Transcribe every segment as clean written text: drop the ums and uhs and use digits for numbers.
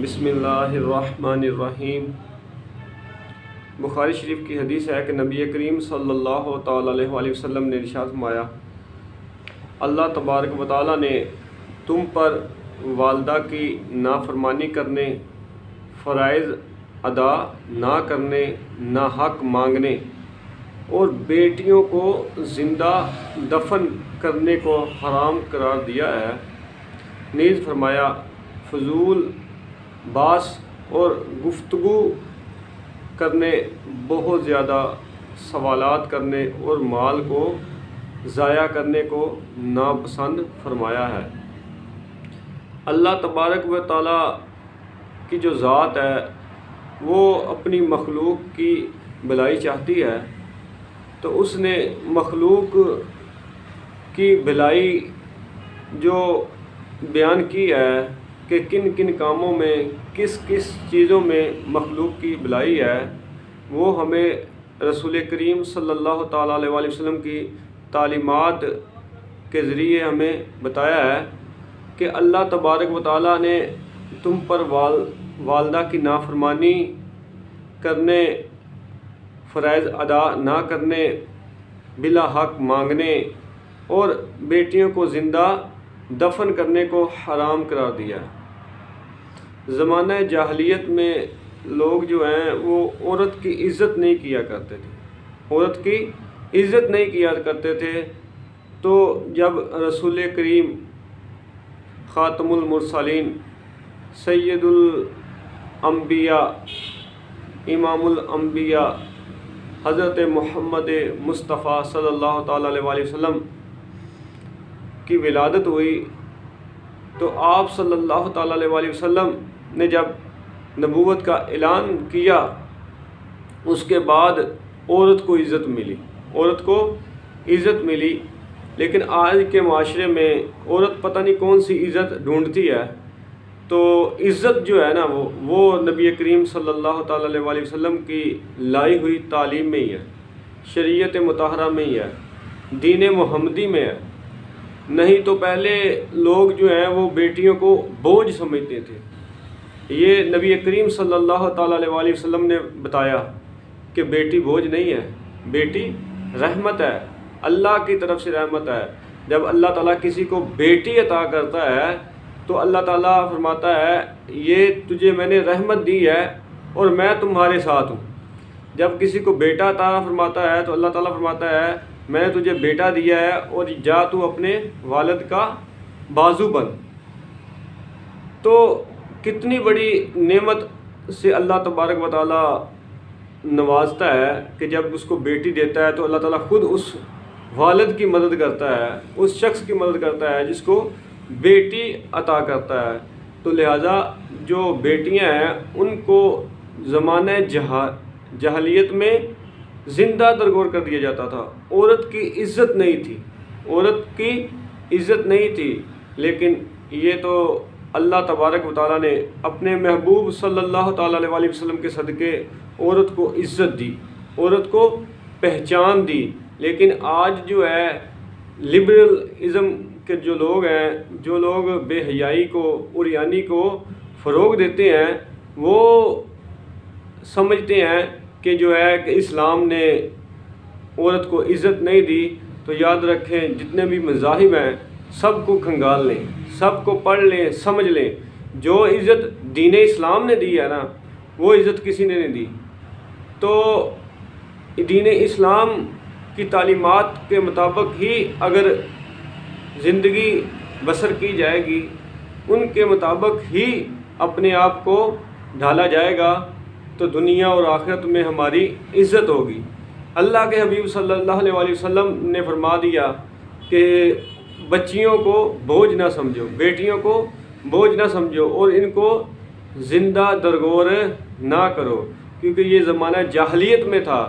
بسم اللہ الرحمن الرحیم۔ بخاری شریف کی حدیث ہے کہ نبی کریم صلی اللہ تعالیٰ علیہ وآلہ وسلم نے ارشاد فرمایا، اللہ تبارک و تعالیٰ نے تم پر والدہ کی نافرمانی کرنے، فرائض ادا نہ کرنے، ناحق مانگنے اور بیٹیوں کو زندہ دفن کرنے کو حرام قرار دیا ہے۔ نیز فرمایا، فضول باس اور گفتگو کرنے، بہت زیادہ سوالات کرنے اور مال کو ضائع کرنے کو ناپسند فرمایا ہے۔ اللہ تبارک و تعالیٰ کی جو ذات ہے وہ اپنی مخلوق کی بھلائی چاہتی ہے، تو اس نے مخلوق کی بھلائی جو بیان کی ہے کہ کن کن کاموں میں، کس کس چیزوں میں مخلوق کی بھلائی ہے، وہ ہمیں رسول کریم صلی اللہ تعالیٰ علیہ وآلہ وسلم کی تعلیمات کے ذریعے ہمیں بتایا ہے کہ اللہ تبارک و تعالیٰ نے تم پر والدہ کی نافرمانی کرنے، فرائض ادا نہ کرنے، بلا حق مانگنے اور بیٹیوں کو زندہ دفن کرنے کو حرام قرار دیا ہے۔ زمانہ جاہلیت میں لوگ جو ہیں وہ عورت کی عزت نہیں کیا کرتے تھے، عورت کی عزت نہیں کیا کرتے تھے۔ تو جب رسول کریم خاتم المرسلین، سید الانبیاء، امام الانبیاء حضرت محمد مصطفیٰ صلی اللہ تعالیٰ علیہ وآلہ وسلم کی ولادت ہوئی، تو آپ صلی اللہ تعالیٰ علیہ وآلہ وسلم نے جب نبوت کا اعلان کیا، اس کے بعد عورت کو عزت ملی، عورت کو عزت ملی۔ لیکن آج کے معاشرے میں عورت پتہ نہیں کون سی عزت ڈھونڈتی ہے۔ تو عزت جو ہے نا وہ نبی کریم صلی اللہ تعالیٰ علیہ وآلہ وسلم کی لائی ہوئی تعلیم میں ہی ہے، شریعت مطہرہ میں ہی ہے، دین محمدی میں ہے۔ نہیں تو پہلے لوگ جو ہیں وہ بیٹیوں کو بوجھ سمجھتے تھے۔ یہ نبی کریم صلی اللہ تعالیٰ علیہ وآلہ وسلم نے بتایا کہ بیٹی بوجھ نہیں ہے، بیٹی رحمت ہے، اللہ کی طرف سے رحمت ہے۔ جب اللہ تعالیٰ کسی کو بیٹی عطا کرتا ہے تو اللہ تعالیٰ فرماتا ہے، یہ تجھے میں نے رحمت دی ہے اور میں تمہارے ساتھ ہوں۔ جب کسی کو بیٹا عطا فرماتا ہے تو اللہ تعالیٰ فرماتا ہے، میں نے تجھے بیٹا دیا ہے اور جا تو اپنے والد کا بازو بن۔ تو کتنی بڑی نعمت سے اللہ تبارک و تعالیٰ نوازتا ہے کہ جب اس کو بیٹی دیتا ہے تو اللہ تعالیٰ خود اس والد کی مدد کرتا ہے، اس شخص کی مدد کرتا ہے جس کو بیٹی عطا کرتا ہے۔ تو لہٰذا جو بیٹیاں ہیں ان کو زمانہ جاہلیت میں زندہ درگور کر دیا جاتا تھا، عورت کی عزت نہیں تھی، عورت کی عزت نہیں تھی۔ لیکن یہ تو اللہ تبارک و تعالیٰ نے اپنے محبوب صلی اللہ تعالیٰ علیہ وآلہ وسلم کے صدقے عورت کو عزت دی، عورت کو پہچان دی۔ لیکن آج جو ہے لبرلزم کے جو لوگ ہیں، جو لوگ بے حیائی کو، عریانی کو فروغ دیتے ہیں، وہ سمجھتے ہیں کہ جو ہے کہ اسلام نے عورت کو عزت نہیں دی۔ تو یاد رکھیں، جتنے بھی مذاہب ہیں سب کو کھنگال لیں، سب کو پڑھ لیں، سمجھ لیں۔ جو عزت دین اسلام نے دی ہے نا، وہ عزت کسی نے نہیں دی۔ تو دین اسلام کی تعلیمات کے مطابق ہی اگر زندگی بسر کی جائے گی، ان کے مطابق ہی اپنے آپ کو ڈھالا جائے گا، تو دنیا اور آخرت میں ہماری عزت ہوگی۔ اللہ کے حبیب صلی اللہ علیہ وآلہ وسلم نے فرما دیا کہ بچیوں کو بوجھ نہ سمجھو، بیٹیوں کو بوجھ نہ سمجھو اور ان کو زندہ درگور نہ کرو، کیونکہ یہ زمانہ جاہلیت میں تھا۔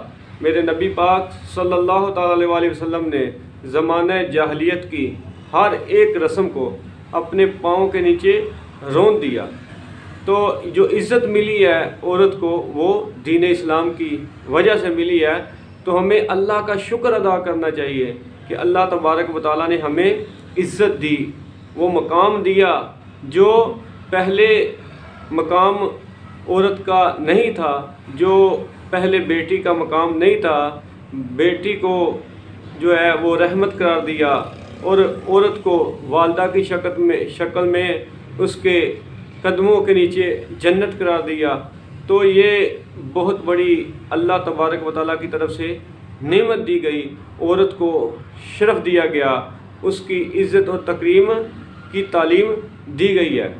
میرے نبی پاک صلی اللہ تعالیٰ علیہ وآلہ وسلم نے زمانہ جاہلیت کی ہر ایک رسم کو اپنے پاؤں کے نیچے رون دیا۔ تو جو عزت ملی ہے عورت کو وہ دین اسلام کی وجہ سے ملی ہے۔ تو ہمیں اللہ کا شکر ادا کرنا چاہیے کہ اللہ تبارک و تعالیٰ نے ہمیں عزت دی، وہ مقام دیا جو پہلے مقام عورت کا نہیں تھا، جو پہلے بیٹی کا مقام نہیں تھا، بیٹی کو جو ہے وہ رحمت قرار دیا اور عورت کو والدہ کی شکل میں اس کے قدموں کے نیچے جنت قرار دیا، تو یہ بہت بڑی اللہ تبارک و تعالیٰ کی طرف سے نعمت دی گئی، عورت کو شرف دیا گیا، اس کی عزت اور تکریم کی تعلیم دی گئی ہے۔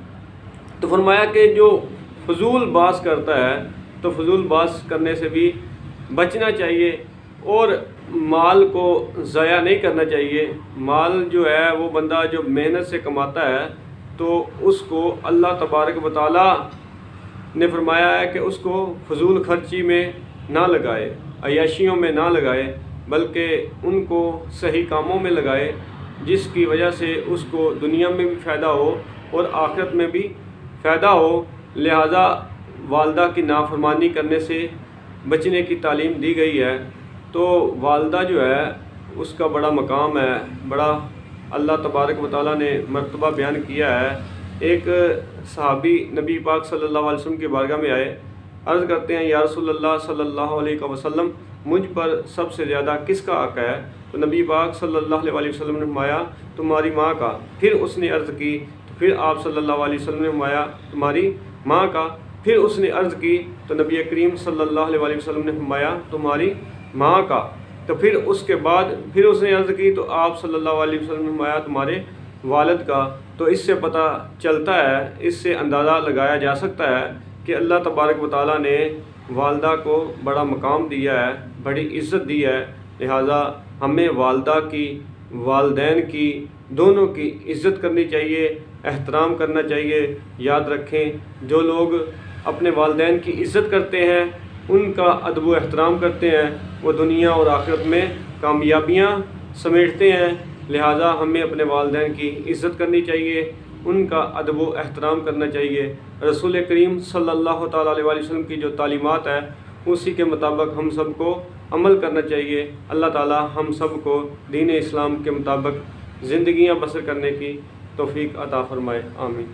تو فرمایا کہ جو فضول بحث کرتا ہے تو فضول بحث کرنے سے بھی بچنا چاہیے اور مال کو ضائع نہیں کرنا چاہیے۔ مال جو ہے وہ بندہ جو محنت سے کماتا ہے تو اس کو اللہ تبارک و تعالیٰ نے فرمایا ہے کہ اس کو فضول خرچی میں نہ لگائے، عیاشیوں میں نہ لگائے، بلکہ ان کو صحیح کاموں میں لگائے، جس کی وجہ سے اس کو دنیا میں بھی فائدہ ہو اور آخرت میں بھی فائدہ ہو۔ لہذا والدہ کی نافرمانی کرنے سے بچنے کی تعلیم دی گئی ہے۔ تو والدہ جو ہے اس کا بڑا مقام ہے، بڑا اللہ تبارک و تعالیٰ نے مرتبہ بیان کیا ہے۔ ایک صحابی نبی پاک صلی اللہ علیہ وسلم کی بارگاہ میں آئے، عرض کرتے ہیں یا رسول اللہ صلی اللہ علیہ وسلم، مجھ پر سب سے زیادہ کس کا حق ہے؟ تو نبی پاک صلی اللہ علیہ وسلم نے فرمایا تمہاری ماں کا۔ پھر اس نے عرض کی تو پھر آپ صلی اللہ علیہ وسلم نے فرمایا تمہاری ماں کا۔ پھر اس نے عرض کی تو نبی کریم صلی اللہ علیہ وسلم نے فرمایا تمہاری ماں کا۔ تو پھر اس کے بعد پھر اس نے عرض کی تو آپ صلی اللہ علیہ وسلم نے فرمایا تمہارے والد کا۔ تو اس سے پتہ چلتا ہے، اس سے اندازہ لگایا جا سکتا ہے کہ اللہ تبارک و تعالیٰ نے والدہ کو بڑا مقام دیا ہے، بڑی عزت دی ہے۔ لہٰذا ہمیں والدہ کی، والدین کی، دونوں کی عزت کرنی چاہیے، احترام کرنا چاہیے۔ یاد رکھیں جو لوگ اپنے والدین کی عزت کرتے ہیں، ان کا ادب و احترام کرتے ہیں، وہ دنیا اور آخرت میں کامیابیاں سمیٹتے ہیں۔ لہٰذا ہمیں اپنے والدین کی عزت کرنی چاہیے، ان کا ادب و احترام کرنا چاہیے۔ رسول کریم صلی اللہ تعالیٰ علیہ وسلم کی جو تعلیمات ہیں اسی کے مطابق ہم سب کو عمل کرنا چاہیے۔ اللہ تعالیٰ ہم سب کو دین اسلام کے مطابق زندگیاں بسر کرنے کی توفیق عطا فرمائے، آمین۔